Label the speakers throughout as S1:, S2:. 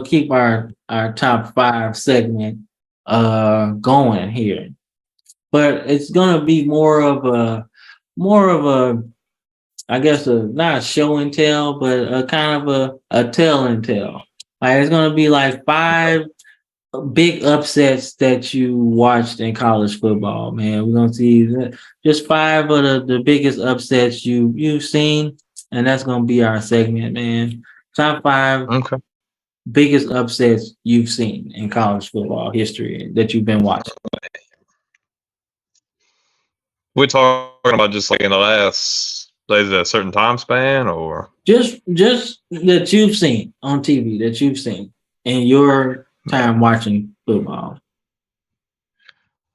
S1: keep our top five segment going here, but it's gonna be more of a I guess not a show and tell, but a kind of a tell and tell. Like it's gonna be like five big upsets that you watched in college football, man. We're gonna see just five of the biggest upsets you've seen, and that's gonna be our segment, man. Top five
S2: Okay.
S1: biggest upsets you've seen in college football history that you've been watching.
S2: We're talking about just like in the last, like, is it a certain time span or?
S1: Just that you've seen on TV that you've seen in your time watching football.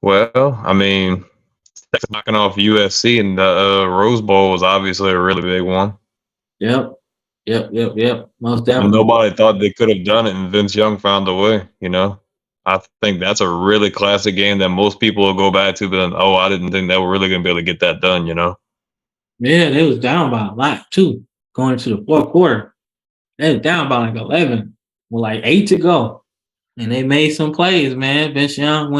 S2: Well, I mean, knocking off USC in the Rose Bowl was obviously a really big one.
S1: Yep. Yep. Most
S2: And
S1: definitely.
S2: nobody thought they could have done it, and Vince Young found a way. I think that's a really classic game that most people will go back to, but then, oh, I didn't think they were really going to be able to get that done.
S1: Yeah, they was down by a lot too, going into the fourth quarter. They was down by like 11 with like eight to go. And they made some plays, man. Vince Young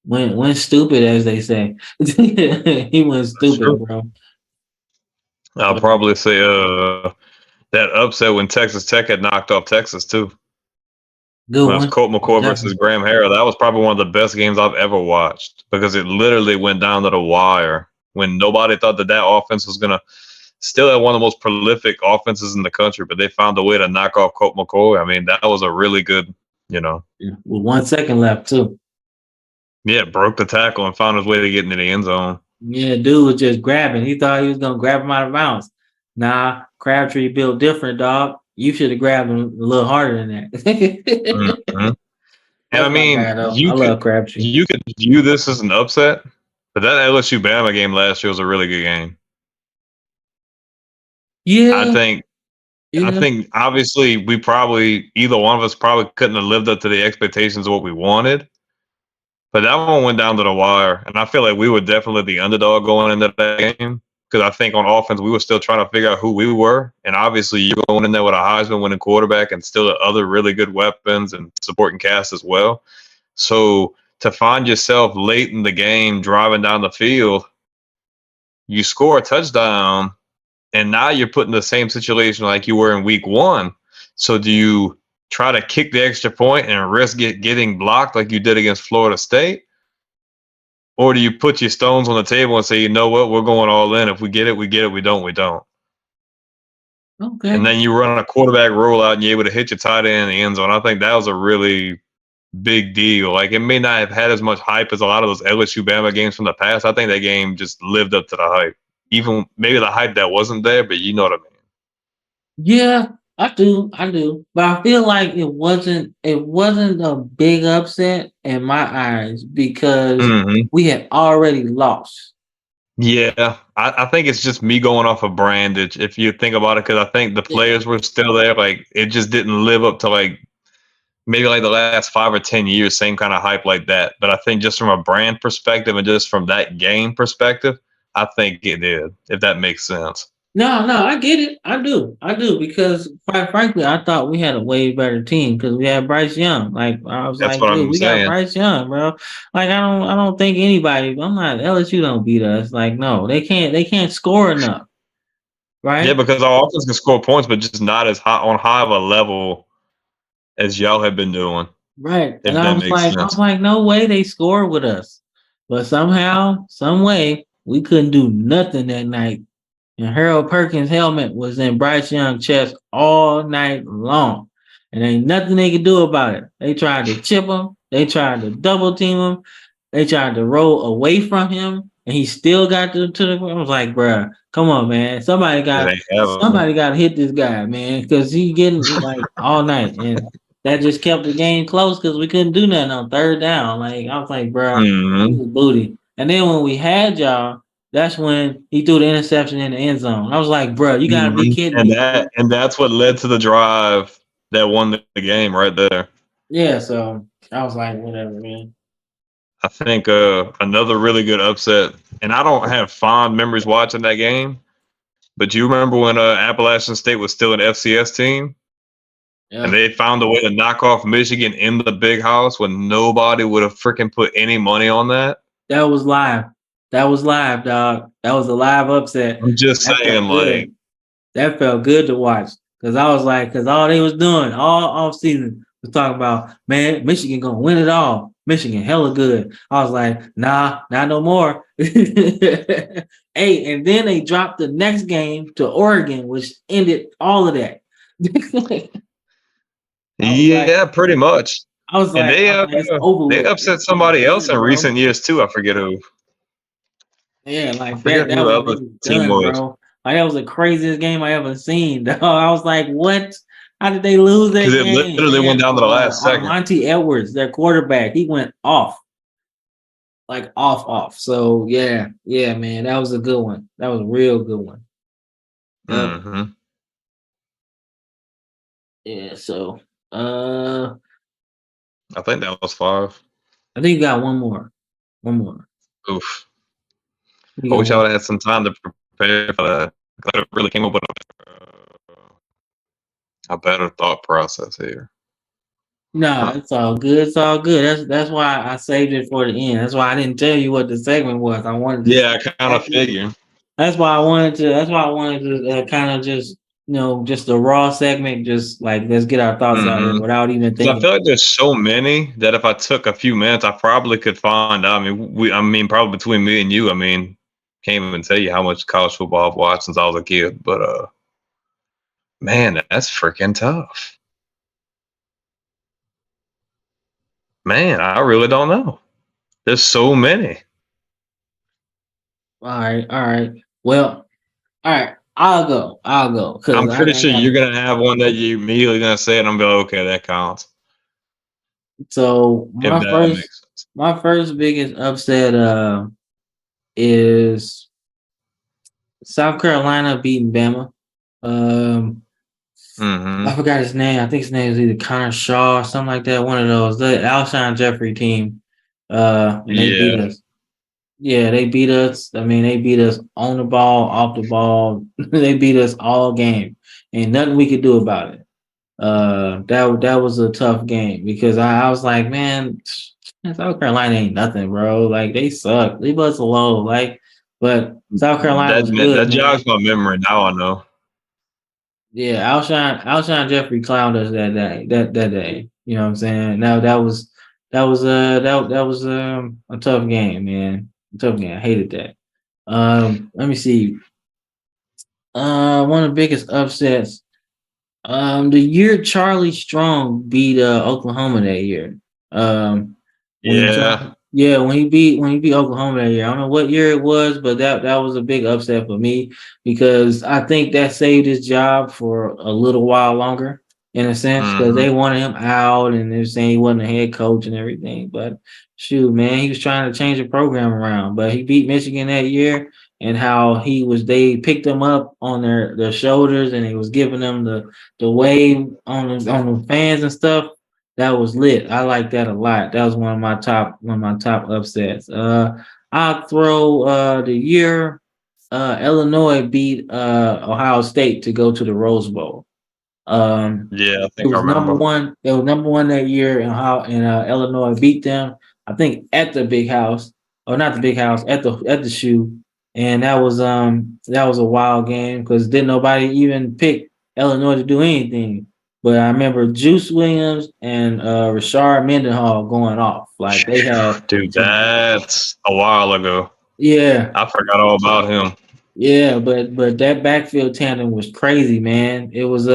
S1: went stupid, as they say. He went
S2: That's
S1: stupid,
S2: true.
S1: bro.
S2: I'll
S1: So,
S2: probably say that upset when Texas Tech had knocked off Texas too.
S1: good
S2: When it was
S1: one.
S2: Colt
S1: Most
S2: McCoy versus
S1: definitely.
S2: Graham Harrell, that was probably one of the best games I've ever watched because it literally went down to the wire when nobody thought that offense was gonna still have one of the most prolific offenses in the country, but they found a way to knock off Colt McCoy. I mean, that was a really good,
S1: Yeah, with 1 second left too.
S2: yeah, broke the tackle and found his way to get into the end zone.
S1: Yeah, dude was just grabbing. He thought he was gonna grab him out of bounds. Nah, Crabtree built different, dog. You should have grabbed him a little harder than that.
S2: Hmm. And I
S1: That's my
S2: mean,
S1: guy though. I love Crabtree.
S2: you could view this as an upset, but that LSU Bama game last year was a really good game. I
S1: Yeah,
S2: think I
S1: yeah.
S2: think obviously we probably either one of us probably couldn't have lived up to the expectations of what we wanted. But that one went down to the wire, and I feel like we were definitely the underdog going into that game because I think on offense we were still trying to figure out who we were, and obviously you're going in there with a Heisman winning quarterback and still other really good weapons and supporting cast as well. So to find yourself late in the game driving down the field, you score a touchdown, and now you're put in the same situation like you were in week one. So do you try to kick the extra point and risk getting blocked like you did against Florida State? Or do you put your stones on the table and say, you know what, we're going all in. If we get it, we get it. We don't, we don't. And
S1: Okay.
S2: then you run a quarterback rollout and you're able to hit your tight end in the end zone. I think that was a really big deal. Like it may not have had as much hype as a lot of those LSU Bama games from the past. I think that game just lived up to the hype. Even maybe the hype that wasn't there, but you know what I mean.
S1: Yeah, I do. But I feel like it wasn't a big upset in my eyes because
S2: Hmm.
S1: we had already lost.
S2: Yeah, I think it's just me going off of brandage. If you think about it, because I think the
S1: Yeah.
S2: players were still there. Like it just didn't live up to like maybe like the last 5 or 10 years, same kind of hype like that. But I think just from a brand perspective and just from that game perspective, I think it did, if that makes sense.
S1: No, I get it. I do because quite frankly, I thought we had a way better team because we had Bryce Young. Like I was
S2: That's
S1: like,
S2: what
S1: dude,
S2: I'm
S1: we got
S2: saying.
S1: Bryce Young, bro. Like I don't think anybody. I'm not LSU don't beat us. Like no, they can't score enough,
S2: Yeah,
S1: right?
S2: because our offense can score points, but just not as high of a level as y'all have been doing,
S1: Right. And
S2: if that makes
S1: I was
S2: sense.
S1: like, no way they scored with us. But somehow, some way, we couldn't do nothing that night. And Harold Perkins' helmet was in Bryce Young's chest all night long. And ain't nothing they could do about it. They tried to chip him, they tried to double team him, they tried to roll away from him, and he still got to the I was like, bruh, come on, man.
S2: It ain't happening.
S1: Somebody got to hit this guy, man, because he getting like all night. And that just kept the game close because we couldn't do nothing on third down. Like, I was like, bruh, this
S2: Hmm.
S1: is booty. And then when we had y'all, that's when he threw the interception in the end zone. I was like, bro, you gotta be
S2: Hmm.
S1: kidding
S2: And
S1: me, man.
S2: that's what led to the drive that won the game right there.
S1: Yeah, so I was like, whatever, man.
S2: I think another really good upset, and I don't have fond memories watching that game, but you remember when Appalachian State was still an FCS team? And
S1: Yeah,
S2: they found a way to knock off Michigan in the big house when nobody would have freaking put any money on that.
S1: that was live. That was live, dog. That was a live upset.
S2: I'm just
S1: That
S2: saying,
S1: felt
S2: like,
S1: good. That felt good to watch because I was like, because all they was doing all off season was talking about, man, Michigan gonna win it all. Michigan hella good. I was like, nah, not no more. Hey, and then they dropped the next game to Oregon, which ended all of that. I was like,
S2: yeah, pretty much. And
S1: I was like, it's over
S2: they
S1: with.
S2: upset
S1: We
S2: somebody else
S1: done,
S2: in
S1: bro.
S2: recent years too. I forget who.
S1: Yeah,
S2: I
S1: like
S2: forget
S1: that
S2: who the
S1: was
S2: other
S1: they
S2: team
S1: done,
S2: was.
S1: bro. Like that was the craziest game I ever seen. Dog. I was like, what? How did they lose
S2: Because
S1: that
S2: it
S1: game?
S2: literally went
S1: And
S2: down to the last second.
S1: Monty Edwards, their quarterback, he went off, like off. So yeah, man, that was a good one. That was a real good one. Yep.
S2: Mm-hmm.
S1: Yeah. So uh,
S2: I think that was 5.
S1: I think you got one more. One more.
S2: Oof.
S1: You
S2: I
S1: got
S2: wish I
S1: one.
S2: would have had some time to prepare for that. I really came up with a better thought process here.
S1: No,
S2: Huh.
S1: it's all good. It's all good. That's why I saved it for the end. That's why I didn't tell you what the segment was. I wanted to
S2: Yeah,
S1: say
S2: I kind of
S1: exactly.
S2: figured.
S1: That's why I wanted to. That's why I wanted to kind of just just a raw segment. Just like let's get our thoughts out here
S2: Mm-hmm.
S1: without even
S2: Because I
S1: thinking.
S2: feel like there's so many that if I took a few minutes, I probably could find out. I mean, probably between me and you, I mean, can't even tell you how much college football I've watched since I was a kid. But man, that's freaking tough. Man, I really don't know. There's so many.
S1: All right. Well, all right. I'll go. I'll go because
S2: I'm pretty
S1: I
S2: sure
S1: got.
S2: you're gonna have one that you immediately gonna say, and I'm gonna be like, okay, that counts.
S1: So
S2: If that makes sense.
S1: my first biggest upset is South Carolina beating Bama. Um, I
S2: Mm-hmm.
S1: forgot his name. I think his name is either Connor Shaw or something like that. One of those. The Alshon Jeffrey team. And they beat
S2: Yeah.
S1: us. Yeah, they beat us. I mean, they beat us on the ball, off the ball. They beat us all game, and nothing we could do about it. That was a tough game because I was like, man, South Carolina ain't nothing, bro. Like they suck. Leave us alone. Like, but South Carolina was
S2: That
S1: good, man.
S2: jogs my memory. Now I know.
S1: Yeah, Alshon Jeffrey clowned us that day. That day. You know what I'm saying? Now that was a tough game, man. A tough game. I hated that. Let me see. One of the biggest upsets. The year Charlie Strong beat Oklahoma that year. Um,
S2: Yeah.
S1: when he beat Oklahoma that year. I don't know what year it was, but that was a big upset for me because I think that saved his job for a little while longer in a sense because
S2: Mm-hmm.
S1: they wanted him out and they're saying he wasn't a head coach and everything. But shoot, man, he was trying to change the program around. But he beat Michigan that year and how they picked him up on their shoulders and he was giving them the wave on the fans and stuff. That was lit. I like that a lot. That was one of my top upsets. I'll throw the year Illinois beat Ohio State to go to the Rose Bowl.
S2: Yeah, I
S1: It
S2: think I
S1: was number
S2: remember.
S1: one. It was number one that year, and how Illinois beat them. I think at the big house, or not the big house, at the shoe, and that was a wild game because didn't nobody even pick Illinois to do anything. But I remember Juice Williams and Rashard Mendenhall going off like they had
S2: Dude,
S1: some.
S2: that's a while ago.
S1: Yeah,
S2: I forgot all about him.
S1: yeah, but that backfield tandem was crazy, man. It was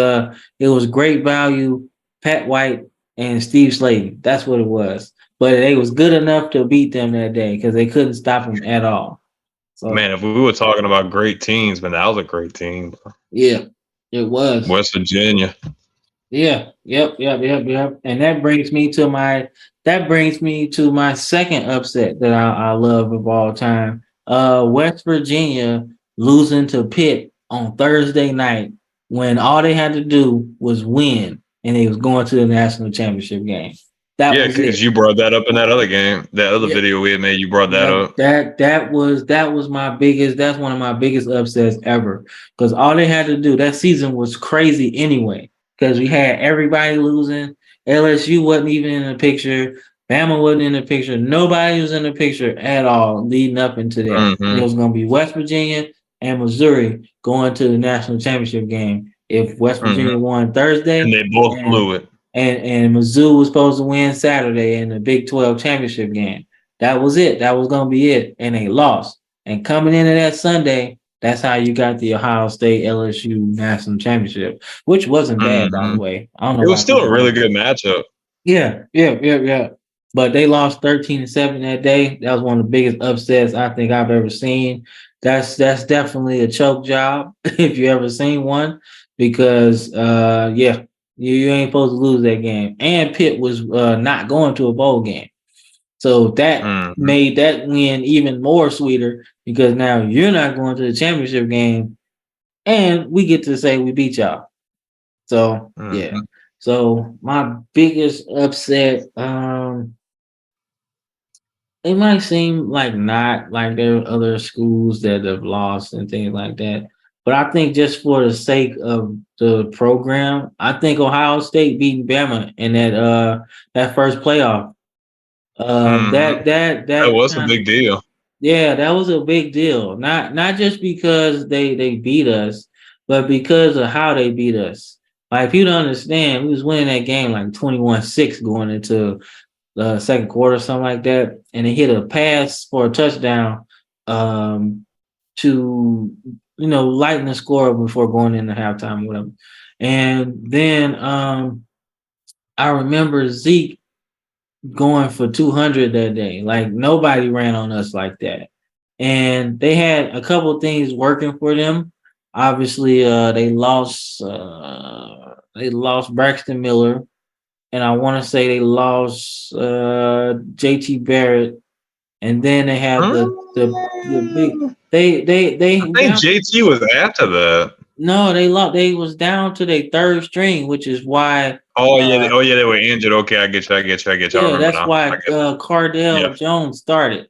S1: great value, Pat White and Steve Slayton. That's what it was. But they was good enough to beat them that day because they couldn't stop them at all. So
S2: Man, if we were talking about great teams, man, that was a great team.
S1: yeah, it was.
S2: West Virginia.
S1: Yeah, yep. And that brings me to my second upset that I love of all time. West Virginia losing to Pitt on Thursday night when all they had to do was win and they was going to the national championship game. That
S2: Yeah,
S1: was it.
S2: because you brought that up in that other game, that other
S1: Yeah,
S2: video we had made. You brought that
S1: yep,
S2: up.
S1: that was my biggest. That's one of my biggest upsets ever because all they had to do that season was crazy anyway because we had everybody losing. LSU wasn't even in the picture. Bama wasn't in the picture. Nobody was in the picture at all leading up into that. And it
S2: Mm-hmm.
S1: was going to be West Virginia and Missouri going to the national championship game. If West
S2: Mm-hmm.
S1: Virginia won
S2: And
S1: Thursday
S2: they both
S1: and
S2: blew it.
S1: and Mizzou was supposed to win Saturday in the Big 12 championship game. That was it. That was going to be it. And they lost. And coming into that Sunday, that's how you got the Ohio State LSU national championship, which wasn't bad, by the
S2: Mm-hmm.
S1: way. I don't know
S2: It was
S1: why
S2: still a
S1: people
S2: really
S1: hate.
S2: good matchup.
S1: Yeah. But they lost 13-7 that day. That was one of the biggest upsets I think I've ever seen. That's definitely a choke job if you ever seen one, because you ain't supposed to lose that game. And Pitt was not going to a bowl game. So that
S2: Mm-hmm.
S1: made that win even more sweeter because now you're not going to the championship game and we get to say we beat y'all. So yeah.
S2: Mm-hmm.
S1: So my biggest upset, it might seem like not like there are other schools that have lost and things like that. But I think just for the sake of the program, I think Ohio State beating Bama in that first playoff.
S2: Mm-hmm. That
S1: That
S2: was a
S1: kind of,
S2: big deal.
S1: yeah, that was a big deal. Not just because they beat us, but because of how they beat us. Like if you don't understand, we was winning that game like 21-6 going into the second quarter, something like that, and they hit a pass for a touchdown to lighten the score before going into halftime, whatever. And then I remember Zeke going for 200 that day. Like nobody ran on us like that. And they had a couple things working for them. Obviously, they lost Braxton Miller, and I want to say they lost JT Barrett, and then they had the big
S2: Mm, I
S1: they
S2: think
S1: down.
S2: JT was after that.
S1: No, they lost. They was down to their third string, which is why
S2: Oh yeah, they were injured. Okay, I get you. I
S1: yeah,
S2: remember
S1: that's
S2: now. I
S1: why
S2: get
S1: Cardell
S2: Yep.
S1: Jones started.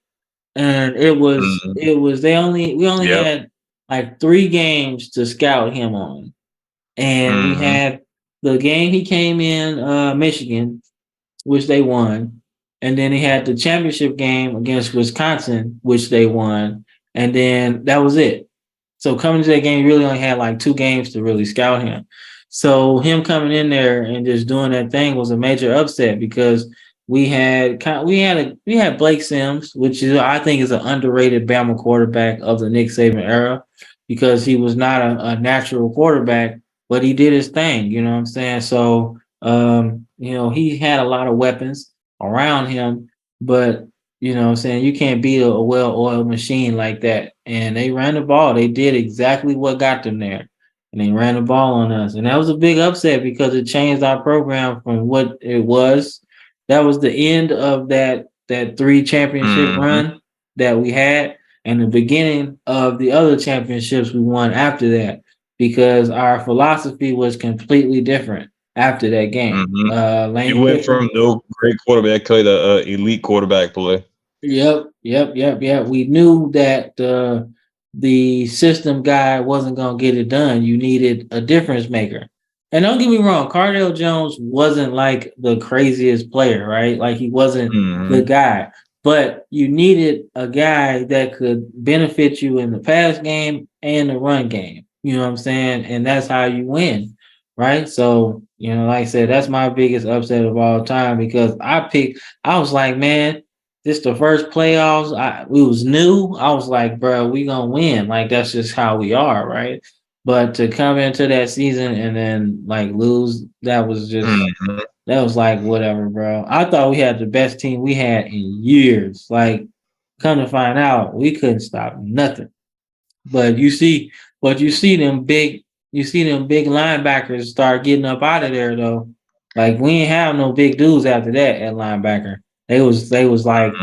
S1: And it was
S2: Mm-hmm.
S1: it was we only
S2: Yep.
S1: had like 3 games to scout him on. And we
S2: Mm-hmm.
S1: had the game he came in Michigan, which they won. And then he had the championship game against Wisconsin, which they won. And then that was it. So coming to that game, he really only had like 2 games to really scout him. So him coming in there and just doing that thing was a major upset because we had Blake Sims, which is I think is an underrated Bama quarterback of the Nick Saban era because he was not a natural quarterback, but he did his thing. You know what I'm saying? So he had a lot of weapons around him, but you know what I'm saying? You can't beat a well-oiled machine like that. And they ran the ball. They did exactly what got them there. And they ran the ball on us. And that was a big upset because it changed our program from what it was. That was the end of that 3 championship
S2: Mm-hmm.
S1: run that we had and the beginning of the other championships we won after that because our philosophy was completely different after that game.
S2: Mm-hmm. You
S1: Lane
S2: went
S1: Kiffin.
S2: from no great quarterback play to elite quarterback play.
S1: Yep. We knew that the system guy wasn't gonna get it done. You needed a difference maker. And don't get me wrong, Cardell Jones wasn't like the craziest player, right? Like he wasn't the
S2: Mm-hmm.
S1: guy. But you needed a guy that could benefit you in the pass game and the run game. You know what I'm saying? And that's how you win, right? So, like I said, that's my biggest upset of all time because I was like, man, this the first playoffs. We was new. I was like, bro, we gonna win. Like that's just how we are, right? But to come into that season and then like lose,
S2: Mm-hmm.
S1: that was like whatever, bro. I thought we had the best team we had in years. Like, come to find out, we couldn't stop nothing. But you see them big linebackers start getting up out of there though. Like we ain't have no big dudes after that at linebacker. They was like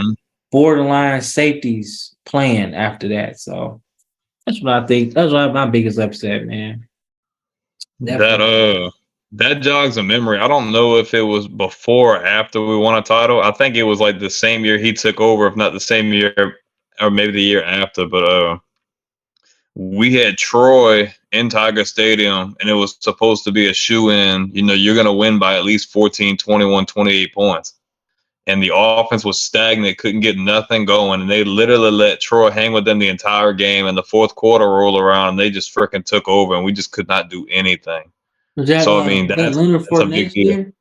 S1: borderline safeties playing after that. So that's what I think. That's what my biggest upset, man.
S2: That
S1: Definitely.
S2: that jogs a memory. I don't know if it was before or after we won a title. I think it was like the same year he took over, if not the same year, or maybe the year after. But we had Troy in Tiger Stadium, and it was supposed to be a shoe-in. You're going to win by at least 14, 21, 28 points. And the offense was stagnant, couldn't get nothing going. And they literally let Troy hang with them the entire game. And the fourth quarter rolled around, and they just freaking took over, and we just could not do anything.
S1: Was that
S2: So, I mean,
S1: that
S2: that's
S1: Leonard
S2: a big
S1: Fournette's
S2: deal.
S1: year?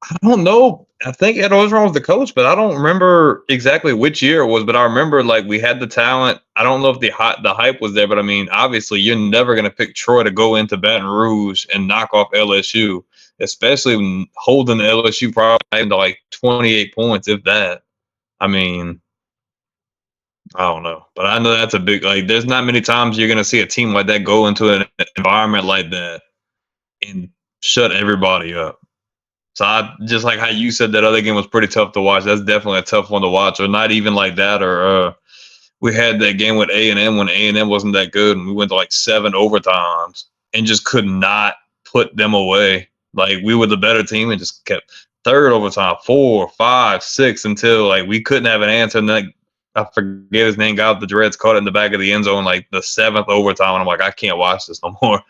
S2: I don't know. I think Ed Orgeron was the coach, but I don't remember exactly which year it was. But I remember like we had the talent. I don't know if the hype was there, but I mean, obviously, you're never going to pick Troy to go into Baton Rouge and knock off LSU, especially when holding LSU probably into like 28 points, if that. I mean, I don't know, but I know that's a big like. There's not many times you're going to see a team like that go into an environment like that and shut everybody up. So I just like how you said that other game was pretty tough to watch. That's definitely a tough one to watch, or not even like that. Or we had that game with A&M when A&M wasn't that good, and we went to like 7 overtimes and just could not put them away. Like we were the better team and just kept third overtime, 4, 5, 6 until like we couldn't have an answer. And then I forget his name, got the dreads, caught it in the back of the end zone like the 7th overtime, and I'm like, I can't watch this no more.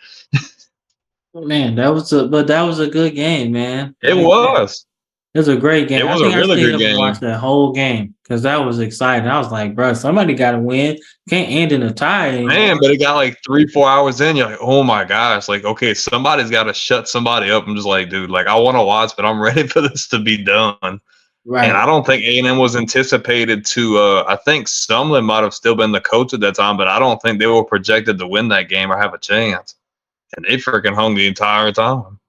S1: Man, that was a good game, man.
S2: It
S1: Like that.
S2: was.
S1: It was a great
S2: It
S1: game. I
S2: was a
S1: think I
S2: really
S1: stayed
S2: good
S1: up and
S2: game.
S1: watched that whole game because that was exciting. I was like, bro, somebody got to win. Can't end in a tie
S2: Man,
S1: anymore.
S2: but it got like 3, 4 hours in. You're like, oh my gosh, like, okay, somebody's got to shut somebody up. I'm just like, dude, like, I want to watch, but I'm ready for this to be done. And I
S1: Right.
S2: don't think A&M was anticipated to. I think Sumlin might have still been the coach at that time, but I don't think they were projected to win that game or have a chance. And they freaking hung the entire time.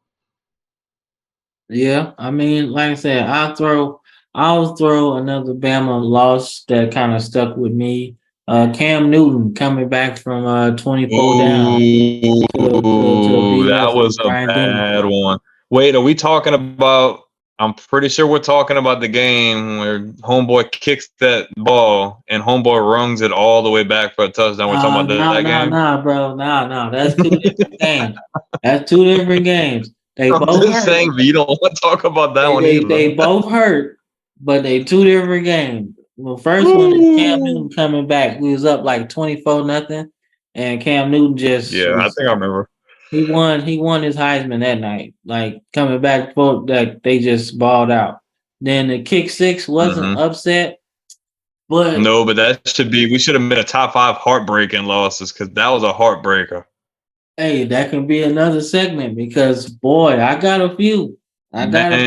S1: Yeah. I mean, like I said, I'll throw another Bama loss that kind of stuck with me. Cam Newton coming back from 24 down
S2: Ooh,
S1: to beat
S2: that
S1: us
S2: was
S1: with
S2: a
S1: Brian Denny.
S2: bad one. Wait, are we talking about? I'm pretty sure we're talking about the game where homeboy kicks that ball and homeboy rungs it all the way back for a touchdown. We're talking about
S1: No,
S2: that
S1: no,
S2: game.
S1: no, bro. No. That's two different games. That's two different games. They
S2: I'm
S1: both
S2: just
S1: hurt.
S2: saying, but you don't want to talk about that one either.
S1: They both hurt, but they two different games. Well, first one is Cam
S2: Ooh.
S1: Newton coming back. We was up like 24-0, and Cam Newton just
S2: Yeah, I
S1: was
S2: think I remember.
S1: he won his Heisman that night. Like coming back for that they just balled out. Then the kick six wasn't
S2: Hmm.
S1: upset, but
S2: No, but that should be. We should have made a top 5 heartbreaking losses because that was a heartbreaker.
S1: hey, that can be another segment because boy, I got a few. I got a few.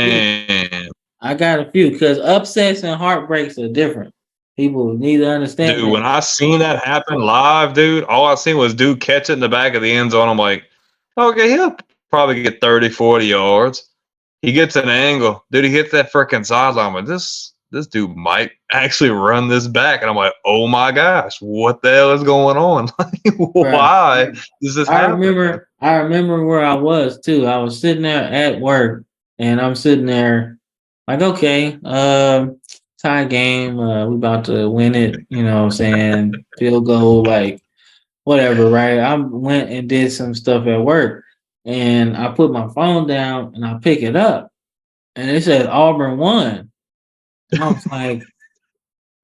S2: Man,
S1: I got a few because upsets and heartbreaks are different. People need to understand
S2: dude,
S1: that.
S2: when I seen that happen live, dude, all I seen was dude catch it in the back of the end zone. I'm like, okay, he'll probably get 30, 40 yards. He gets an angle. Dude, he hits that freaking sideline. But this dude might actually run this back. And I'm like, oh my gosh, what the hell is going on? Like,
S1: Bruh.
S2: why does this happen?
S1: I remember where I was too. I was sitting there at work and I'm sitting there like, okay, tie game, we about to win it, you know what I'm saying? Field goal, like whatever, right? I went and did some stuff at work and I put my phone down and I pick it up and it said Auburn won. And I was like,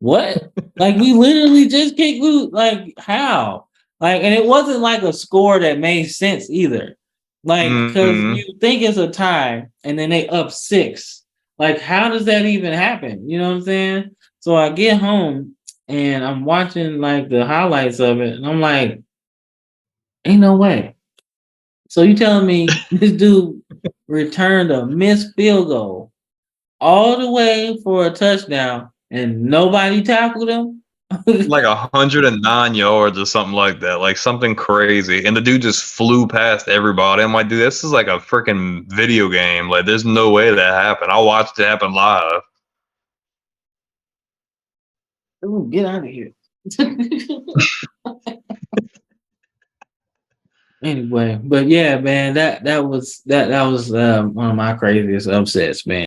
S1: what? Like we literally just kicked loot. Like how? Like, and it wasn't like a score that made sense either. Like, cause
S2: Mm-hmm.
S1: you think it's a tie, and then they up 6. Like, how does that even happen? You know what I'm saying? So I get home and I'm watching like the highlights of it, and I'm like, ain't no way. So you telling me this dude returned a missed field goal all the way for a touchdown, and nobody tackled him?
S2: Like 109 yards or something like that, like something crazy. And the dude just flew past everybody. I'm like, dude, this is like a freaking video game. Like, there's no way that happened. I watched it happen live.
S1: Ooh, get out of here. Anyway, but yeah, man, that was one of my craziest upsets, man.